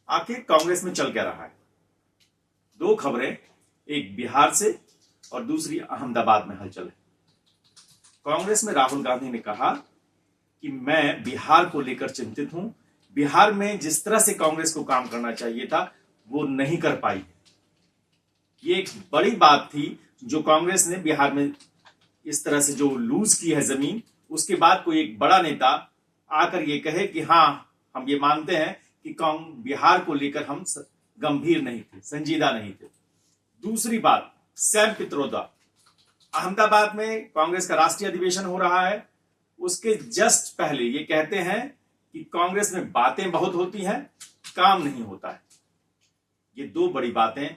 आखिर कांग्रेस में चल क्या रहा है। दो खबरें, एक बिहार से और दूसरी अहमदाबाद में हलचल है। कांग्रेस में राहुल गांधी ने कहा कि मैं बिहार को लेकर चिंतित हूं। बिहार में जिस तरह से कांग्रेस को काम करना चाहिए था वो नहीं कर पाई। ये एक बड़ी बात थी जो कांग्रेस ने बिहार में इस तरह से जो लूज की है जमीन, उसके बाद कोई एक बड़ा नेता आकर ये कहे कि हाँ, हम ये मानते हैं कि बिहार को लेकर हम गंभीर नहीं थे, संजीदा नहीं थे। दूसरी बात, सैम पित्रोदा, अहमदाबाद में कांग्रेस का राष्ट्रीय अधिवेशन हो रहा है, उसके जस्ट पहले ये कहते हैं कि कांग्रेस में बातें बहुत होती हैं, काम नहीं होता है। ये दो बड़ी बातें।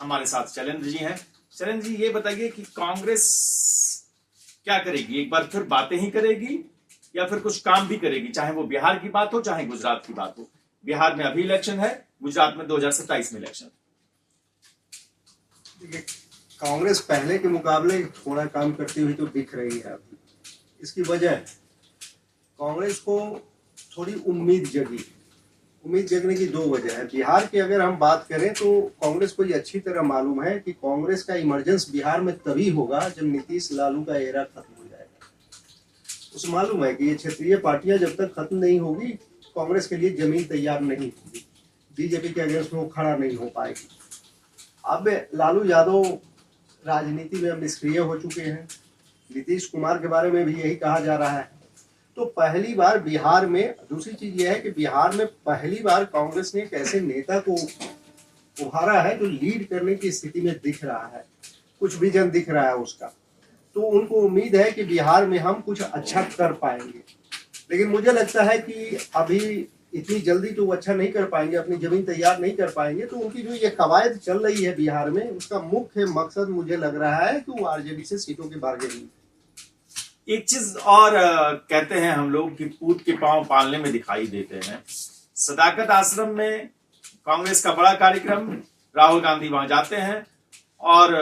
हमारे साथ शैलेंद्र जी हैं। शैलेंद्र जी, ये बताइए कि कांग्रेस क्या करेगी? एक बार फिर बातें ही करेगी या फिर कुछ काम भी करेगी, चाहे वो बिहार की बात हो चाहे गुजरात की बात हो? बिहार में अभी इलेक्शन है, गुजरात में 2027 में इलेक्शन। देखिए, कांग्रेस पहले के मुकाबले थोड़ा काम करती हुई तो दिख रही है अभी। इसकी वजह कांग्रेस को थोड़ी उम्मीद जगी। उम्मीद जगने की दो वजह है। बिहार की अगर हम बात करें तो कांग्रेस को ये अच्छी तरह मालूम है कि कांग्रेस का इमरजेंस बिहार में तभी होगा जब नीतीश लालू का एरा खत्म हो जाएगा। उसे मालूम है कि ये क्षेत्रीय पार्टियां जब तक खत्म नहीं होगी कांग्रेस के लिए जमीन तैयार नहीं होगी, बीजेपी के अगेंस्ट में वो खड़ा नहीं हो पाएगी। अब लालू यादव राजनीति में अब निष्क्रिय हो चुके हैं। नीतीश कुमार के बारे में भी यही कहा जा रहा है। तो पहली बार बिहार में, दूसरी चीज यह है कि बिहार में पहली बार कांग्रेस ने एक ऐसे नेता को उभारा है जो लीड करने की स्थिति में दिख रहा है, कुछ विजन दिख रहा है उसका। तो उनको उम्मीद है कि बिहार में हम कुछ अच्छा कर पाएंगे। लेकिन मुझे लगता है कि अभी इतनी जल्दी तो वो अच्छा नहीं कर पाएंगे, अपनी जमीन तैयार नहीं कर पाएंगे। तो उनकी जो ये कवायद चल रही है बिहार में, उसका मुख्य मकसद मुझे लग रहा है कि वो आरजेडी से सीटों की बार्गेनिंग। एक चीज और कहते हैं हम लोग कि पूत के पांव पालने में दिखाई देते हैं। सदाकत आश्रम में कांग्रेस का बड़ा कार्यक्रम, राहुल गांधी वहां जाते हैं और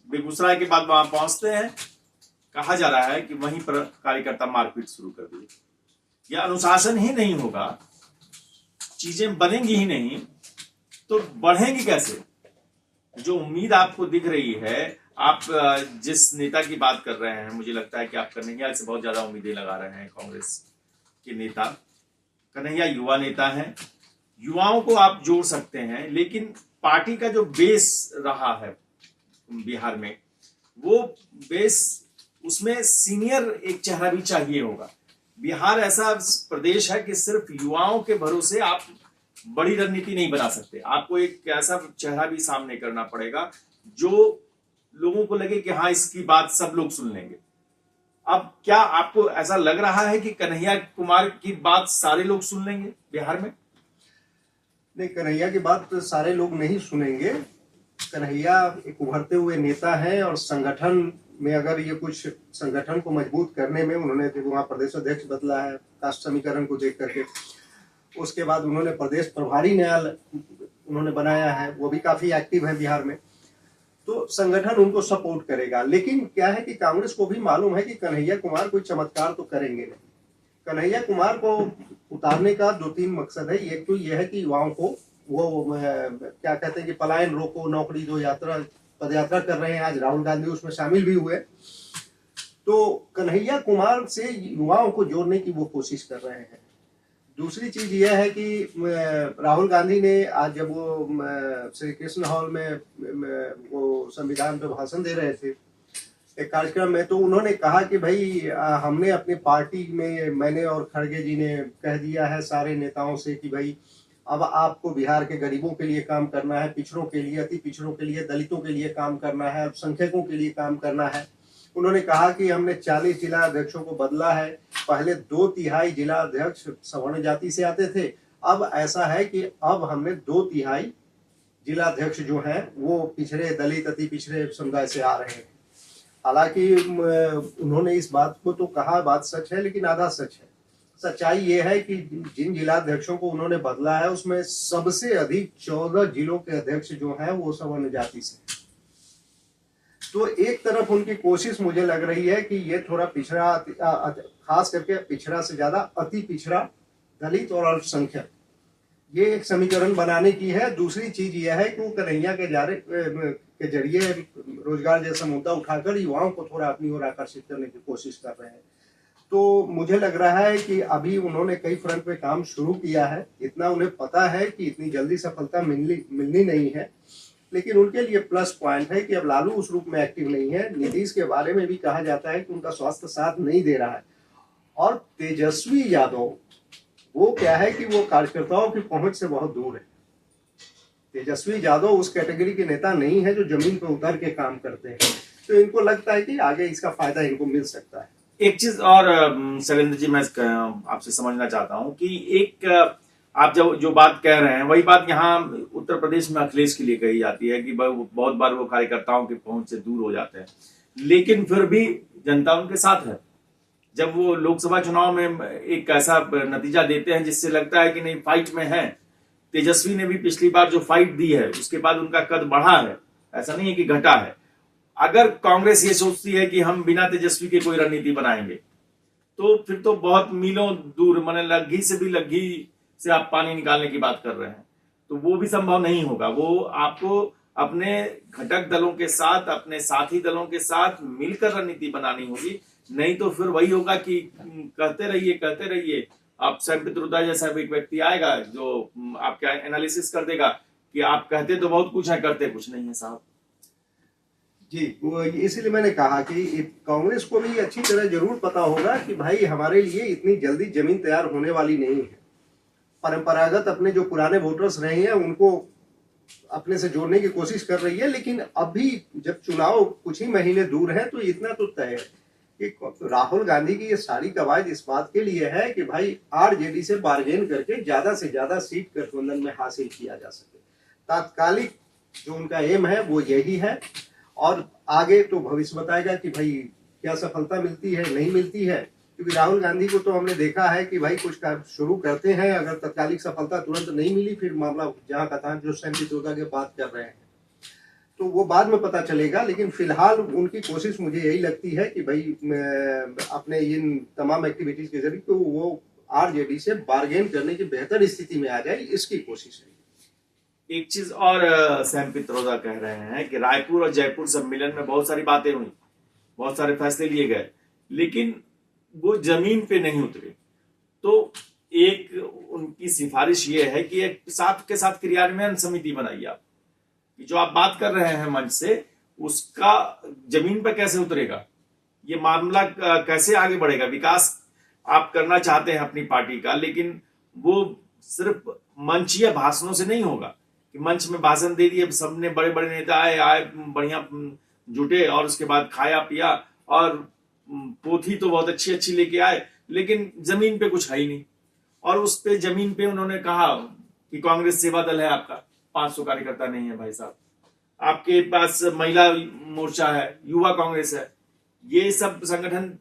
बेगूसराय के बाद वहां पहुंचते हैं। कहा जा रहा है कि वहीं पर कार्यकर्ता मारपीट शुरू कर दी। यह अनुशासन ही नहीं होगा, चीजें बनेंगी ही नहीं तो बढ़ेंगी कैसे? जो उम्मीद आपको दिख रही है, आप जिस नेता की बात कर रहे हैं, मुझे लगता है कि आप कन्हैया से बहुत ज्यादा उम्मीदें लगा रहे हैं। कांग्रेस के नेता कन्हैया युवा नेता हैं, युवाओं को आप जोड़ सकते हैं, लेकिन पार्टी का जो बेस रहा है बिहार में, वो बेस, उसमें सीनियर एक चेहरा भी चाहिए होगा। बिहार ऐसा प्रदेश है कि सिर्फ युवाओं के भरोसे आप बड़ी रणनीति नहीं बना सकते। आपको एक ऐसा चेहरा भी सामने करना पड़ेगा जो लोगों को लगे कि हाँ, इसकी बात सब लोग सुन लेंगे। अब क्या आपको ऐसा लग रहा है कि कन्हैया कुमार की बात सारे लोग सुन लेंगे बिहार में? नहीं, कन्हैया की बात तो सारे लोग नहीं सुनेंगे। कन्हैया एक उभरते हुए नेता है और संगठन में अगर ये कुछ संगठन को मजबूत करने में उन्होंने वहाँ प्रदेश अध्यक्ष बदला है कास्ट समीकरण को देख करके। उसके बाद उन्होंने प्रदेश प्रभारी नया उन्होंने बनाया है, वो भी काफी एक्टिव है बिहार में। तो संगठन उनको सपोर्ट करेगा। लेकिन क्या है कि कांग्रेस को भी मालूम है कि कन्हैया कुमार कोई चमत्कार तो करेंगे नहीं। कन्हैया कुमार को उतारने का दो तीन मकसद है। एक तो यह है कि युवाओं को वो क्या कहते हैं कि पलायन रोको, नौकरी दो यात्रा, पदयात्रा कर रहे हैं। आज राहुल गांधी उसमें शामिल भी हुए। तो कन्हैया कुमार से युवाओं को जोड़ने की वो कोशिश कर रहे हैं। दूसरी चीज यह है कि राहुल गांधी ने आज जब वो श्री कृष्ण हॉल में वो संविधान पे भाषण दे रहे थे एक कार्यक्रम में, तो उन्होंने कहा कि भाई हमने अपनी पार्टी में, मैंने और खड़गे जी ने कह दिया है सारे नेताओं से कि भाई अब आपको बिहार के गरीबों के लिए काम करना है, पिछड़ों के लिए, अति पिछड़ों के लिए, दलितों के लिए काम करना है, अल्पसंख्यकों के लिए काम करना है। उन्होंने कहा कि हमने 40 जिला अध्यक्षों को बदला है। पहले 2/3 जिला अध्यक्ष सवर्ण जाति से आते थे, अब ऐसा है कि अब हमने 2/3 जिला अध्यक्ष जो हैं वो पिछड़े, दलित, अति पिछड़े समुदाय से आ रहे हैं। हालांकि उन्होंने इस बात को तो कहा, बात सच है लेकिन आधा सच है। सच्चाई ये है कि जिन जिलाध्यक्षों को उन्होंने बदला है उसमें सबसे अधिक 14 जिलों के अध्यक्ष जो हैं वो सवर्ण जाति से। तो एक तरफ उनकी कोशिश मुझे लग रही है कि ये थोड़ा पिछड़ा, खास करके पिछड़ा से ज्यादा अति पिछड़ा दलित और अल्पसंख्यक, ये एक समीकरण बनाने की है। दूसरी चीज यह है कि वो कन्हैया के जरिए रोजगार जैसा मुद्दा उठाकर युवाओं को थोड़ा अपनी ओर आकर्षित करने की कोशिश कर रहे हैं। तो मुझे लग रहा है कि अभी उन्होंने कई फ्रंट पे काम शुरू किया है। इतना उन्हें पता है कि इतनी जल्दी सफलता मिलनी नहीं है, लेकिन उनके लिए प्लस पॉइंट है कि अब लालू उस रूप में एक्टिव नहीं है। नीतीश के बारे में भी कहा जाता है कि उनका स्वास्थ्य साथ नहीं दे रहा है। और तेजस्वी यादव, वो क्या है कि वो कार्यकर्ताओं की पहुंच से बहुत दूर है। तेजस्वी यादव उस कैटेगरी के नेता नहीं है जो जमीन पर उतर के काम करते हैं। तो इनको लगता है कि आगे इसका फायदा इनको मिल सकता है। एक चीज और शैलेंद्र जी, मैं आपसे समझना चाहता हूं कि एक आप जो बात कह रहे हैं वही बात यहाँ उत्तर प्रदेश में अखिलेश के लिए कही जाती है कि बहुत बार वो कार्यकर्ताओं की पहुंच से दूर हो जाते हैं, लेकिन फिर भी जनता उनके साथ है। जब वो लोकसभा चुनाव में एक ऐसा नतीजा देते हैं जिससे लगता है कि नहीं, फाइट में है। तेजस्वी ने भी पिछली बार जो फाइट दी है उसके बाद उनका कद बढ़ा है, ऐसा नहीं है कि घटा है। अगर कांग्रेस ये सोचती है कि हम बिना तेजस्वी के कोई रणनीति बनाएंगे, तो फिर तो बहुत मीलों दूर, माने लग्घी से भी लग्घी से आप पानी निकालने की बात कर रहे हैं, तो वो भी संभव नहीं होगा। वो आपको अपने घटक दलों के साथ, अपने साथी दलों के साथ मिलकर रणनीति बनानी होगी। नहीं तो फिर वही होगा कि कहते रहिए। आप सैम पित्रोदा जैसा एक व्यक्ति आएगा जो आपका एनालिसिस कर देगा कि आप कहते तो बहुत कुछ है, करते कुछ नहीं है साहब। जी, इसीलिए मैंने कहा कि कांग्रेस को भी अच्छी तरह जरूर पता होगा कि भाई हमारे लिए इतनी जल्दी जमीन तैयार होने वाली नहीं है। परंपरागत अपने जो पुराने वोटर्स रहे हैं उनको अपने से जोड़ने की कोशिश कर रही है, लेकिन अभी जब चुनाव कुछ ही महीने दूर है तो इतना तो तय है कि राहुल गांधी की ये सारी कवायद इस बात के लिए है कि भाई आरजेडी से बार्गेन करके ज्यादा से ज्यादा सीट गठबंधन में हासिल किया जा सके। तात्कालिक जो उनका एम है वो यही है, और आगे तो भविष्य बताएगा कि भाई क्या सफलता मिलती है नहीं मिलती है। क्योंकि राहुल गांधी को तो हमने देखा है कि भाई कुछ काम शुरू करते हैं, अगर तत्कालिक सफलता तुरंत नहीं मिली, फिर मामला जहां का था, जो सैम पित्रोदा की बात कर रहे हैं, तो वो बाद में पता चलेगा। लेकिन फिलहाल उनकी कोशिश मुझे यही लगती है कि भाई अपने इन तमाम एक्टिविटीज के जरिए तो वो आरजेडी से बार्गेन करने की बेहतर स्थिति में आ जाए, इसकी कोशिश है। एक चीज और सैम पित्रोदा कह रहे हैं कि रायपुर और जयपुर सम्मेलन में बहुत सारी बातें हुई, बहुत सारे फैसले लिए गए, लेकिन वो जमीन पे नहीं उतरे। तो एक उनकी सिफारिश ये है कि एक साथ के साथ क्रियान्वयन समिति बनाइए आप, जो आप बात कर रहे हैं मंच से, उसका जमीन पर कैसे उतरेगा, ये मामला कैसे आगे बढ़ेगा। विकास आप करना चाहते हैं अपनी पार्टी का, लेकिन वो सिर्फ मंचीय भाषणों से नहीं होगा कि मंच में भाषण दे दिए, सबने बड़े बड़े नेता आए बढ़िया जुटे और उसके बाद खाया पिया और पोथी तो बहुत अच्छी अच्छी लेके आए, लेकिन जमीन पे कुछ है ही नहीं। और उस पे जमीन पे उन्होंने कहा कि कांग्रेस सेवा दल है आपका, 500 कार्यकर्ता नहीं है भाई साहब, आपके पास महिला मोर्चा है, युवा कांग्रेस है, ये सब संगठन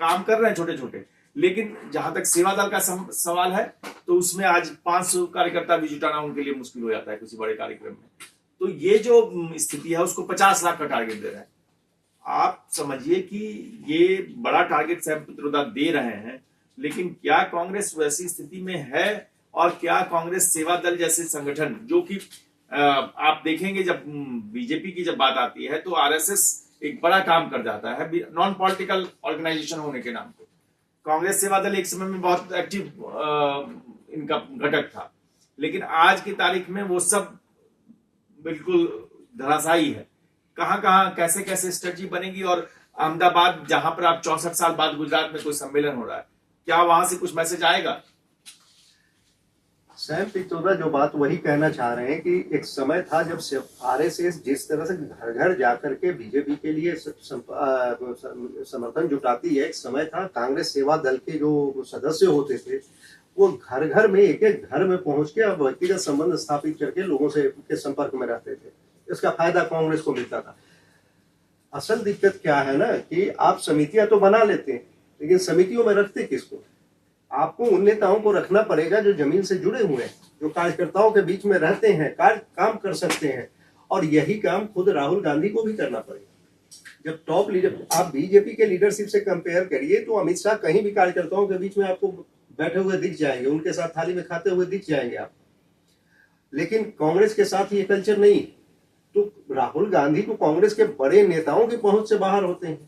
काम कर रहे हैं छोटे छोटे, लेकिन जहां तक सेवा दल का सवाल है तो उसमें आज 500 कार्यकर्ता भी जुटाना उनके लिए मुश्किल हो जाता है किसी बड़े कार्यक्रम में। तो ये जो स्थिति है उसको 50 लाख का टारगेट दे रहे हैं। आप समझिए कि ये बड़ा टारगेट सैम पित्रोदा दे रहे हैं, लेकिन क्या कांग्रेस वैसी स्थिति में है, और क्या कांग्रेस सेवा दल जैसे संगठन, जो कि आप देखेंगे जब बीजेपी की जब बात आती है तो आरएसएस एक बड़ा काम कर जाता है नॉन पॉलिटिकल ऑर्गेनाइजेशन होने के नाम पे। कांग्रेस सेवा दल एक समय में बहुत एक्टिव इनका घटक था, लेकिन आज की तारीख में वो सब बिल्कुल धराशायी है। कहां कहां कैसे कैसे स्ट्रेटजी बनेगी, और अहमदाबाद जहां पर आप 64 साल बाद गुजरात में कोई सम्मेलन हो रहा है, क्या वहां से कुछ मैसेज आएगा। सैम पित्रोदा जो बात वही कहना चाह रहे हैं कि एक समय था जब आरएसएस जिस तरह से घर घर जाकर के बीजेपी के लिए समर्थन जुटाती है, एक समय था कांग्रेस सेवा दल के जो सदस्य होते थे वो घर घर में, एक एक घर में पहुंच के अब व्यक्तिगत संबंध स्थापित करके लोगों से के संपर्क में रहते थे। इसका फायदा कांग्रेस को मिलता था। असल दिक्कत क्या है ना कि आप समितियां तो बना लेते हैं, लेकिन समितियों में रखते किसको। आपको उन नेताओं को रखना पड़ेगा जो जमीन से जुड़े हुए हैं, जो कार्यकर्ताओं के बीच में रहते हैं, काम कर सकते हैं। और यही काम खुद राहुल गांधी को भी करना पड़ेगा। जब टॉप लीडर, आप बीजेपी के लीडरशिप से कंपेयर करिए तो अमित शाह कहीं भी कार्यकर्ताओं के बीच में आपको बैठे हुए दिख जाएंगे, उनके साथ थाली में खाते हुए दिख जाएंगे आप। लेकिन कांग्रेस के साथ ये कल्चर नहीं। तो राहुल गांधी तो कांग्रेस के बड़े नेताओं की पहुंच से बाहर होते हैं,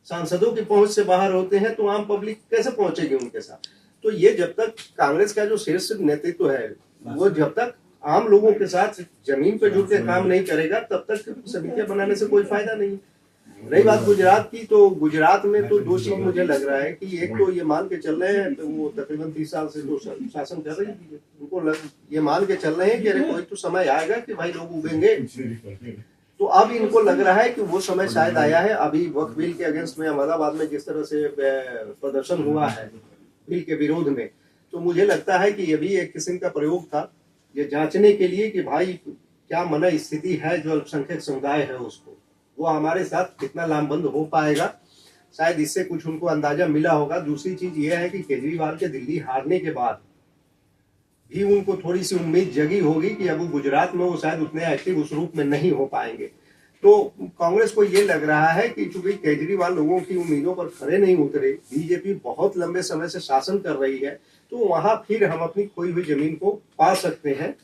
सांसदों की पहुंच से बाहर होते हैं, तो आम पब्लिक कैसे पहुंचेगी उनके साथ? तो ये जब तक कांग्रेस का जो शीर्ष नेतृत्व है वो जब तक आम लोगों के साथ जमीन पे जुड़ के काम नहीं करेगा, तब तक समितियां बनाने से कोई फायदा नहीं। रही बात गुजरात की, तो गुजरात में तो दो चीज मुझे लग रहा है कि एक तो ये मान के चल रहे हैं, तो वो तकरीबन 30 साल से जो शासन कर रही है, उनको ये मान के चल रहे हैं कि अरे कोई तो समय आएगा कि भाई लोग उगेंगे। तो अब इनको लग रहा है कि वो समय शायद आया है। अभी वक्फ बिल के अगेंस्ट में अहमदाबाद में जिस तरह से प्रदर्शन हुआ है बिल के विरोध में, तो मुझे लगता है कि ये भी एक किस्म का प्रयोग था, ये जांचने के लिए कि भाई क्या मन स्थिति है जो अल्पसंख्यक समुदाय है उसको, वो हमारे साथ कितना लामबंद हो पाएगा। शायद इससे कुछ उनको अंदाजा मिला होगा। दूसरी चीज ये है कि केजरीवाल के दिल्ली हारने के बाद भी उनको थोड़ी सी उम्मीद जगी होगी कि अब गुजरात में वो शायद उतने एक्टिव उस रूप में नहीं हो पाएंगे। तो कांग्रेस को ये लग रहा है कि चूंकि केजरीवाल लोगों की उम्मीदों पर खरे नहीं उतरे, बीजेपी बहुत लंबे समय से शासन कर रही है, तो वहां फिर हम अपनी खोई हुई जमीन को पा सकते हैं।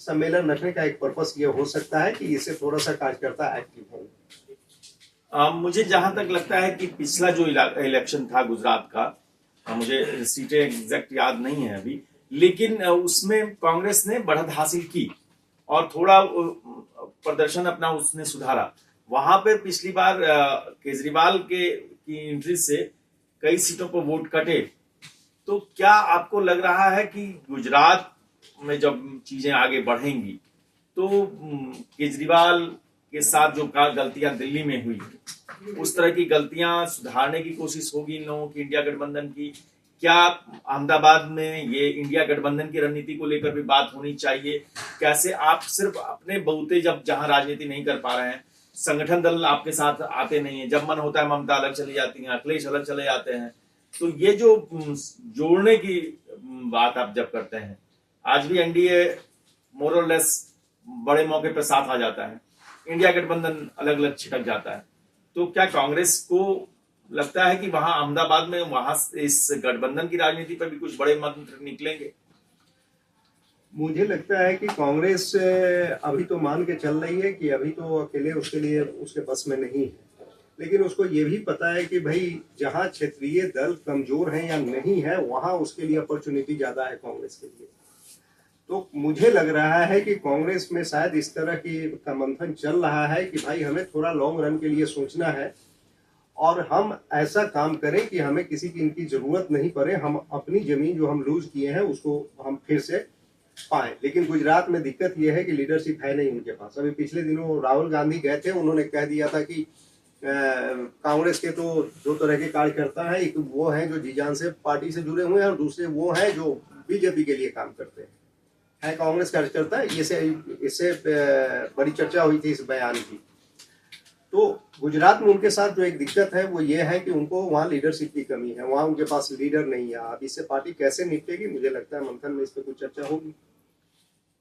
सम्मेलन रखने का एक पर्पस ये हो सकता है कि इससे थोड़ा सा कार्यकर्ता एक्टिव हो। मुझे जहां तक लगता है कि पिछला जो इलेक्शन था गुजरात का, मुझे सीटें एग्जैक्ट याद नहीं है अभी, लेकिन उसमें कांग्रेस ने बढ़त हासिल की और थोड़ा प्रदर्शन अपना उसने सुधारा। वहां पर पिछली बार केजरीवाल की एंट्री से कई सीटों पर वोट कटे। तो क्या आपको लग रहा है कि गुजरात में जब चीजें आगे बढ़ेंगी तो केजरीवाल के साथ जो गलतियां दिल्ली में हुई, उस तरह की गलतियां सुधारने की कोशिश होगी इन लोगों की, इंडिया गठबंधन की? क्या अहमदाबाद में ये इंडिया गठबंधन की रणनीति को लेकर भी बात होनी चाहिए? कैसे आप सिर्फ अपने बहुते जब जहां राजनीति नहीं कर पा रहे हैं, संगठन दल आपके साथ आते नहीं है, जब मन होता है ममता अलग चली जाती है, अखिलेश अलग चले जाते हैं, तो ये जो जोड़ने की बात आप जब करते हैं, आज भी एनडीए मोर और लेस बड़े मौके पर साथ आ जाता है, इंडिया गठबंधन अलग अलग छिटक जाता है, तो क्या कांग्रेस को लगता है कि वहां अहमदाबाद में वहां इस गठबंधन की राजनीति पर भी कुछ बड़े मंत्र निकलेंगे? मुझे लगता है कि कांग्रेस अभी तो मान के चल रही है कि अभी तो अकेले उसके लिए उसके बस में नहीं है, लेकिन उसको ये भी पता है कि भाई जहां क्षेत्रीय दल कमजोर हैं या नहीं है, वहां उसके लिए अपॉर्चुनिटी ज्यादा है कांग्रेस के लिए। तो मुझे लग रहा है कि कांग्रेस में शायद इस तरह का मंथन चल रहा है कि भाई हमें थोड़ा लॉन्ग रन के लिए सोचना है और हम ऐसा काम करें कि हमें किसी की इनकी जरूरत नहीं पड़े, हम अपनी जमीन जो हम लूज किए हैं उसको हम फिर से पाएं। लेकिन गुजरात में दिक्कत यह है कि लीडरशिप है नहीं उनके पास। अभी पिछले दिनों राहुल गांधी गए थे, उन्होंने कह दिया था कि कांग्रेस के तो दो तरह के कार्यकर्ता हैं, एक वो हैं जो जी जान से पार्टी से जुड़े हुए हैं और दूसरे वो हैं जो बीजेपी के लिए काम करते हैं कांग्रेस कार्यकर्ता। इससे बड़ी चर्चा हुई थी इस बयान की। तो गुजरात में उनके साथ जो एक दिक्कत है वो ये है कि उनको वहाँ लीडरशिप की कमी है, वहाँ उनके पास लीडर नहीं है। अब इससे पार्टी कैसे निपटेगी, मुझे लगता है मंथन में इस पर कुछ चर्चा होगी।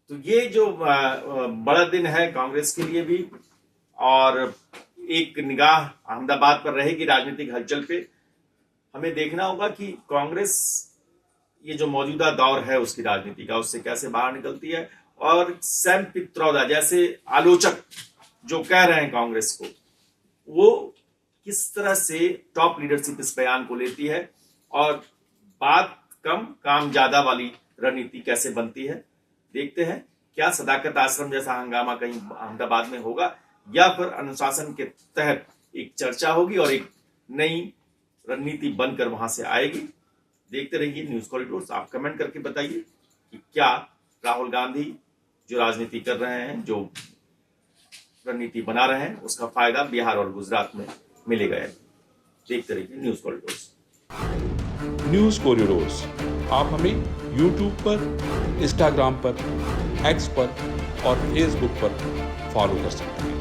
तो ये जो बड़ा दिन है कांग्रेस के लिए भी, और एक निगाह अहमदाबाद पर रहेगी राजनीतिक हलचल पे। हमें देखना होगा कि कांग्रेस ये जो मौजूदा दौर है उसकी राजनीति का, उससे कैसे बाहर निकलती है, और सैम पित्रोदा जैसे आलोचक जो कह रहे हैं कांग्रेस को, वो किस तरह से टॉप लीडरशिप इस बयान को लेती है और बात कम काम ज्यादा वाली रणनीति कैसे बनती है। देखते हैं क्या सदाकत आश्रम जैसा हंगामा कहीं अहमदाबाद में होगा या फिर अनुशासन के तहत एक चर्चा होगी और एक नई रणनीति बनकर वहां से आएगी। देखते रहिए न्यूज कॉरिडोर्स। आप कमेंट करके बताइए कि क्या राहुल गांधी जो राजनीति कर रहे हैं, जो रणनीति बना रहे हैं, उसका फायदा बिहार और गुजरात में मिलेगा। देखते रहिए न्यूज कॉरिडोर्स। न्यूज कॉरिडोर्स आप हमें यूट्यूब पर, इंस्टाग्राम पर, एक्स पर और फेसबुक पर फॉलो कर सकते हैं।